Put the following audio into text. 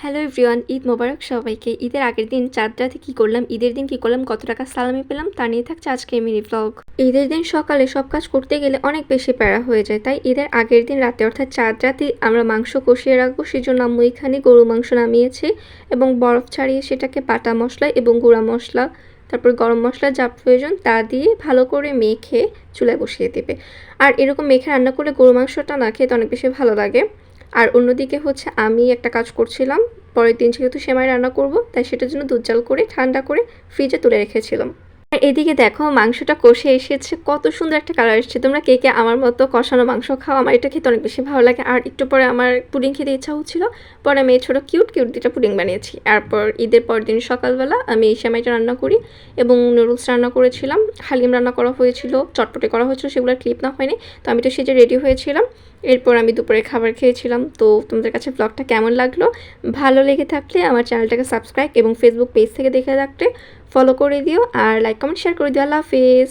Hello everyone, Eid মোবারক সবাইকে। ঈদের আগের দিন চাঁদ রাতে কী করলাম, ঈদের দিন কী করলাম, কত টাকা সালামি পেলাম তা নিয়ে থাকছে আজকে মিনি ব্লগ। ঈদের দিন সকালে সব কাজ করতে গেলে অনেক বেশি প্যারা হয়ে যায়, তাই ঈদের আগের দিন রাতে অর্থাৎ চাঁদ রাতে আমরা মাংস কষিয়ে রাখবো। সেজন্য আম্মু এখানে গরু মাংস নামিয়েছে এবং বরফ ছাড়িয়ে সেটাকে বাটা মশলা এবং গুঁড়া মশলা, তারপর গরম মশলা যা প্রয়োজন তা দিয়ে ভালো করে মেখে চুলায় বসিয়ে দেবে। আর এরকম মেখে রান্না করলে গরু মাংসটা না খেতে অনেক বেশি ভালো লাগে। আর অন্যদিকে হচ্ছে আমি একটা কাজ করছিলাম, পরের দিন যেহেতু সেমাই রান্না করব তাই সেটার জন্য দুধ জাল করে ঠান্ডা করে ফ্রিজে তুলে রেখেছিলাম। আর এদিকে দেখো মাংসটা কষে এসেছে, কত সুন্দর একটা কালার এসেছে। তোমরা কে কে আমার মতো কষানো মাংস খাও? আমার এটা খেতে অনেক বেশি ভালো লাগে। আর একটু পরে আমার পুডিং খেতে ইচ্ছা হচ্ছিল, পরে আমি ছোটো কিউট কিউট দুটা পুডিং বানিয়েছি। তারপর ঈদের পর দিন সকালবেলা আমি এই সেমাইটা রান্না করি এবং নুডলস রান্না করেছিলাম, হালিম রান্না করা হয়েছিল, চটপটে করা হয়েছিল, সেগুলোর ক্লিপ না হয়নি। তো আমি তো সেজে রেডি হয়েছিলাম। এরপর আমি দুপুরে খাবার খেয়েছিলাম। তো তোমাদের কাছে ব্লগটা কেমন লাগলো? ভালো লেগে থাকলে আমার চ্যানেলটাকে সাবস্ক্রাইব এবং ফেসবুক পেজ থেকে দেখে রাখতে ফলো করে দিও, আর লাইক কমেন্ট শেয়ার করে দিও। আল্লাহ হাফেজ।